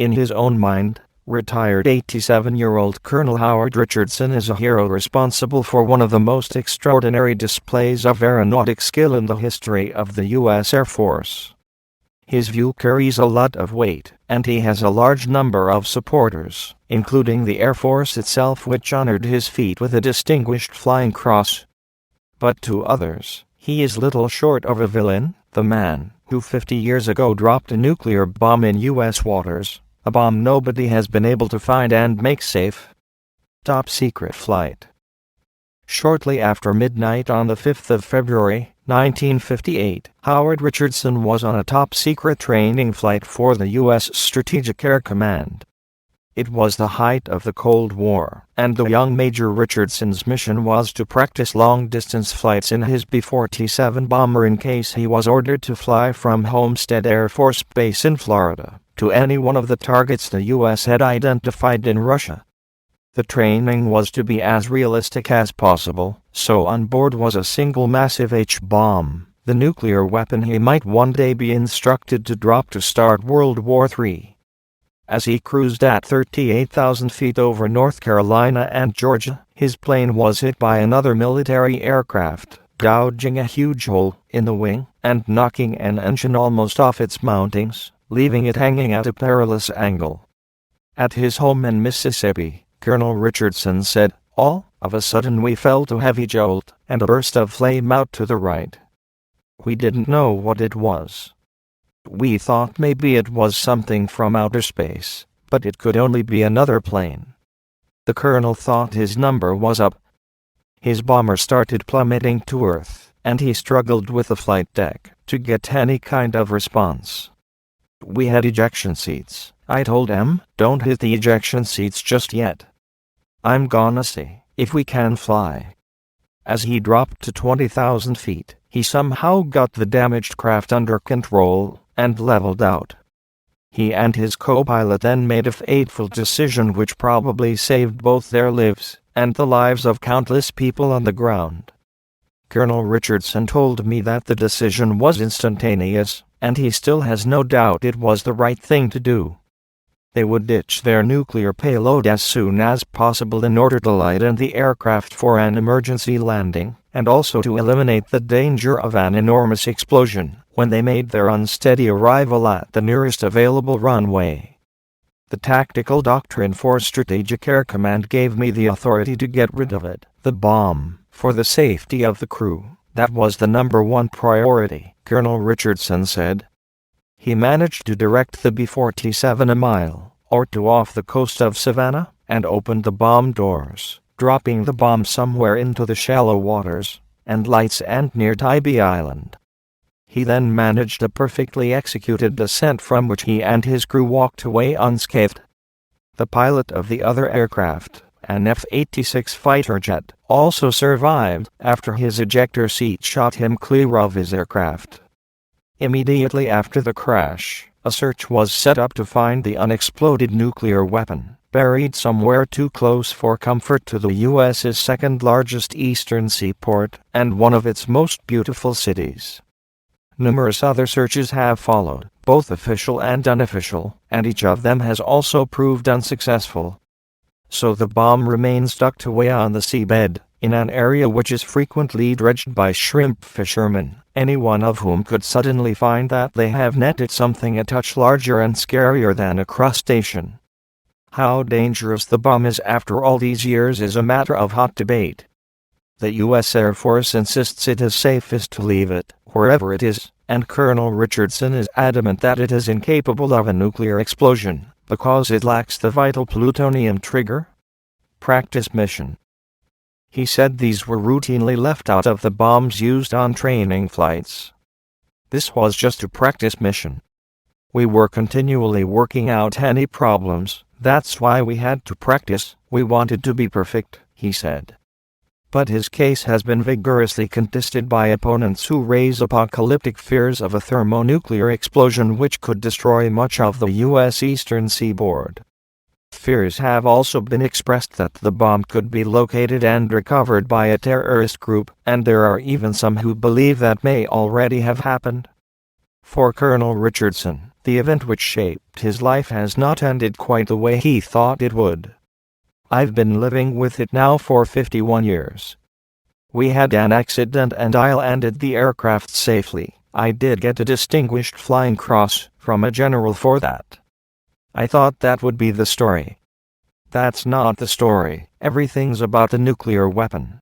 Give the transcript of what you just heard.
In his own mind, retired 87-year-old Colonel Howard Richardson is a hero responsible for one of the most extraordinary displays of aeronautic skill in the history of the U.S. Air Force. His view carries a lot of weight, and he has a large number of supporters, including the Air Force itself, which honored his feat with a Distinguished Flying Cross. But to others, he is little short of a villain, the man who 50 years ago dropped a nuclear bomb in U.S. waters, a bomb nobody has been able to find and make safe. Top secret flight. Shortly after midnight on the 5th of February, 1958, Howard Richardson was on a top-secret training flight for the U.S. Strategic Air Command. It was the height of the Cold War, and the young Major Richardson's mission was to practice long-distance flights in his B-47 bomber in case he was ordered to fly from Homestead Air Force Base in Florida to any one of the targets the U.S. had identified in Russia. The training was to be as realistic as possible, so on board was a single massive H-bomb, the nuclear weapon he might one day be instructed to drop to start World War III. As he cruised at 38,000 feet over North Carolina and Georgia, his plane was hit by another military aircraft, gouging a huge hole in the wing and knocking an engine almost off its mountings, leaving it hanging at a perilous angle. At his home in Mississippi, Colonel Richardson said, "All of a sudden we felt a heavy jolt and a burst of flame out to the right. We didn't know what it was. We thought maybe it was something from outer space, but it could only be another plane." The colonel thought his number was up. His bomber started plummeting to Earth, and he struggled with the flight deck to get any kind of response. "We had ejection seats," I told him. "Don't hit the ejection seats just yet. I'm gonna see if we can fly." As he dropped to 20,000 feet, he somehow got the damaged craft under control and leveled out. He and his co-pilot then made a fateful decision which probably saved both their lives and the lives of countless people on the ground. Colonel Richardson told me that the decision was instantaneous, and he still has no doubt it was the right thing to do. They would ditch their nuclear payload as soon as possible in order to lighten the aircraft for an emergency landing, and also to eliminate the danger of an enormous explosion when they made their unsteady arrival at the nearest available runway. The tactical doctrine for Strategic Air Command gave me the authority to get rid of it, the bomb, for the safety of the crew. That was the number one priority, Colonel Richardson said. He managed to direct the B-47 a mile or two off the coast of Savannah and opened the bomb doors, dropping the bomb somewhere into the shallow waters and lights and near Tybee Island. He then managed a perfectly executed descent from which he and his crew walked away unscathed. The pilot of the other aircraft, an F-86 fighter jet, also survived after his ejector seat shot him clear of his aircraft. Immediately after the crash, a search was set up to find the unexploded nuclear weapon, buried somewhere too close for comfort to the U.S.'s second-largest eastern seaport and one of its most beautiful cities. Numerous other searches have followed, both official and unofficial, and each of them has also proved unsuccessful. So the bomb remains tucked away on the seabed, in an area which is frequently dredged by shrimp fishermen, any one of whom could suddenly find that they have netted something a touch larger and scarier than a crustacean. How dangerous the bomb is after all these years is a matter of hot debate. The U.S. Air Force insists it is safest to leave it wherever it is, and Colonel Richardson is adamant that it is incapable of a nuclear explosion because it lacks the vital plutonium trigger. Practice mission. He said these were routinely left out of the bombs used on training flights. This was just a practice mission. We were continually working out any problems, that's why we had to practice, we wanted to be perfect, he said. But his case has been vigorously contested by opponents who raise apocalyptic fears of a thermonuclear explosion which could destroy much of the U.S. eastern seaboard. Fears have also been expressed that the bomb could be located and recovered by a terrorist group, and there are even some who believe that may already have happened. For Colonel Richardson, The event which shaped his life has not ended quite the way he thought it would. I've been living with it now for 51 years. We had an accident and I landed the aircraft safely. I did get a Distinguished Flying Cross from a general for that. I thought that would be the story. That's not the story. Everything's about the nuclear weapon.